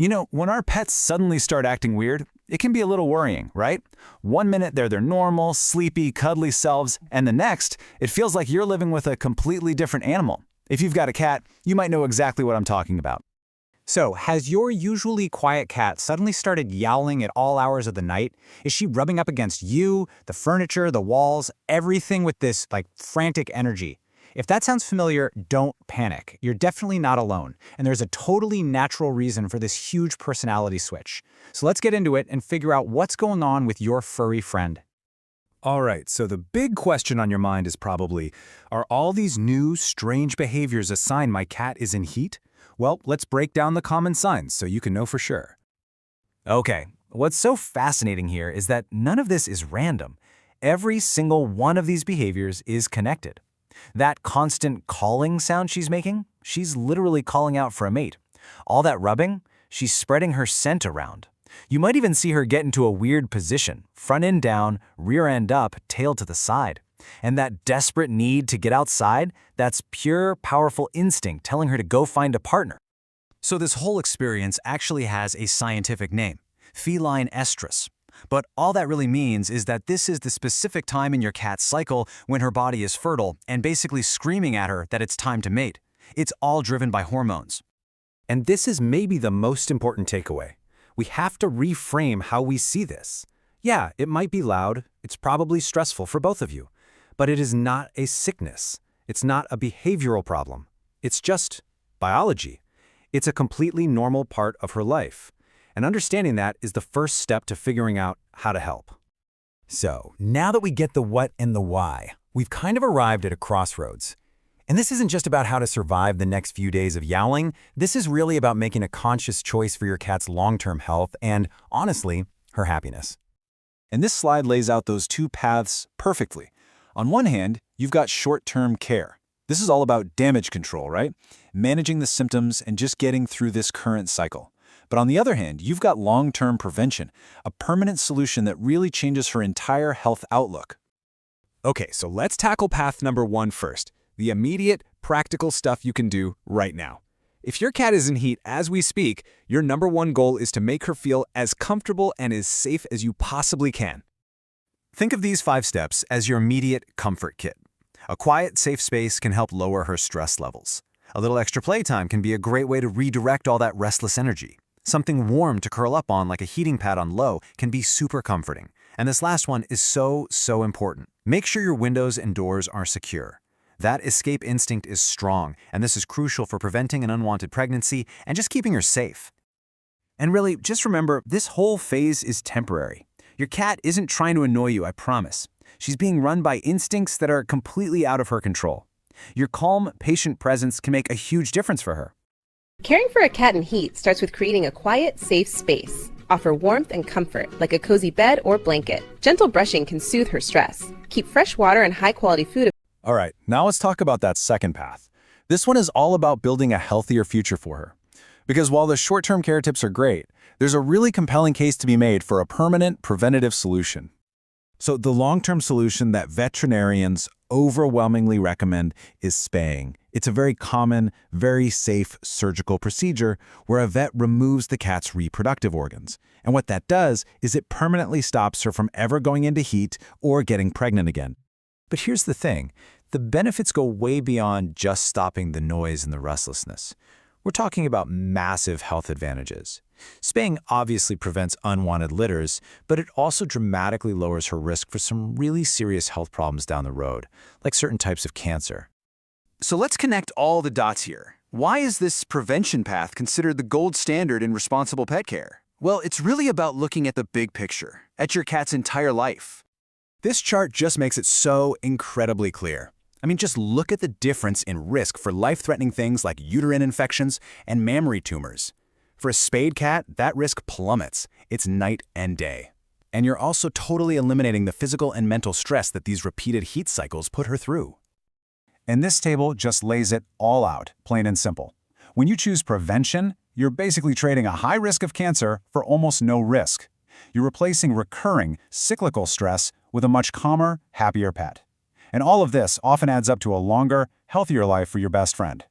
You know, when our pets suddenly start acting weird, it can be a little worrying, right? One minute they're their normal, sleepy, cuddly selves, and the next, it feels like you're living with a completely different animal. If you've got a cat, you might know exactly what I'm talking about. So, has your usually quiet cat suddenly started yowling at all hours of the night? Is she rubbing up against you, the furniture, the walls, everything with this, frantic energy? If that sounds familiar, don't panic. You're definitely not alone, and there's a totally natural reason for this huge personality switch. So let's get into it and figure out what's going on with your furry friend. All right, so the big question on your mind is probably, are all these new, strange behaviors a sign my cat is in heat? Well, let's break down the common signs so you can know for sure. Okay, what's so fascinating here is that none of this is random. Every single one of these behaviors is connected. That constant calling sound she's making, she's literally calling out for a mate. All that rubbing, she's spreading her scent around. You might even see her get into a weird position, front end down, rear end up, tail to the side. And that desperate need to get outside, that's pure, powerful instinct telling her to go find a partner. So this whole experience actually has a scientific name, feline estrus. But all that really means is that this is the specific time in your cat's cycle when her body is fertile and basically screaming at her that it's time to mate. It's all driven by hormones. And this is maybe the most important takeaway. We have to reframe how we see this. Yeah, it might be loud, it's probably stressful for both of you, but it is not a sickness. It's not a behavioral problem. It's just biology. It's a completely normal part of her life. And understanding that is the first step to figuring out how to help. So, now that we get the what and the why, we've kind of arrived at a crossroads. And this isn't just about how to survive the next few days of yowling. This is really about making a conscious choice for your cat's long-term health and, honestly, her happiness. And this slide lays out those two paths perfectly. On one hand, you've got short-term care. This is all about damage control, right? Managing the symptoms and just getting through this current cycle. But on the other hand, you've got long-term prevention, a permanent solution that really changes her entire health outlook. Okay, so let's tackle path number 1 first, the immediate, practical stuff you can do right now. If your cat is in heat as we speak, your number 1 goal is to make her feel as comfortable and as safe as you possibly can. Think of these 5 steps as your immediate comfort kit. A quiet, safe space can help lower her stress levels. A little extra playtime can be a great way to redirect all that restless energy. Something warm to curl up on, like a heating pad on low, can be super comforting. And this last one is so important. Make sure your windows and doors are secure. That escape instinct is strong, and this is crucial for preventing an unwanted pregnancy and just keeping her safe. And really, just remember, this whole phase is temporary. Your cat isn't trying to annoy you, I promise. She's being run by instincts that are completely out of her control. Your calm, patient presence can make a huge difference for her. Caring for a cat in heat starts with creating a quiet, safe space. Offer warmth and comfort, like a cozy bed or blanket. Gentle brushing can soothe her stress. Keep fresh water and high-quality food. All right, now let's talk about that second path. This one is all about building a healthier future for her. Because while the short-term care tips are great, there's a really compelling case to be made for a permanent, preventative solution. So the long-term solution that veterinarians overwhelmingly recommend is spaying. It's a very common, very safe surgical procedure where a vet removes the cat's reproductive organs. And what that does is it permanently stops her from ever going into heat or getting pregnant again. But here's the thing. The benefits go way beyond just stopping the noise and the restlessness. We're talking about massive health advantages. Spaying obviously prevents unwanted litters, but it also dramatically lowers her risk for some really serious health problems down the road, like certain types of cancer. So let's connect all the dots here. Why is this prevention path considered the gold standard in responsible pet care? Well, it's really about looking at the big picture, at your cat's entire life. This chart just makes it so incredibly clear. I mean, just look at the difference in risk for life-threatening things like uterine infections and mammary tumors. For a spayed cat, that risk plummets. It's night and day. And you're also totally eliminating the physical and mental stress that these repeated heat cycles put her through. And this table just lays it all out, plain and simple. When you choose prevention, you're basically trading a high risk of cancer for almost no risk. You're replacing recurring, cyclical stress with a much calmer, happier pet. And all of this often adds up to a longer, healthier life for your best friend.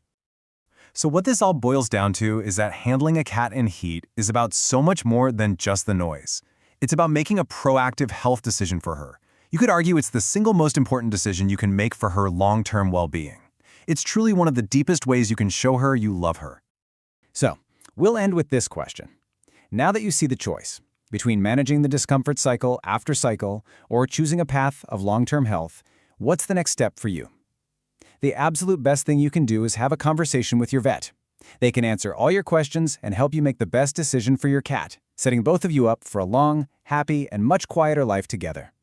So what this all boils down to is that handling a cat in heat is about so much more than just the noise. It's about making a proactive health decision for her. You could argue it's the single most important decision you can make for her long-term well-being. It's truly one of the deepest ways you can show her you love her. So, we'll end with this question. Now that you see the choice between managing the discomfort cycle after cycle or choosing a path of long-term health, what's the next step for you? The absolute best thing you can do is have a conversation with your vet. They can answer all your questions and help you make the best decision for your cat, setting both of you up for a long, happy, and much quieter life together.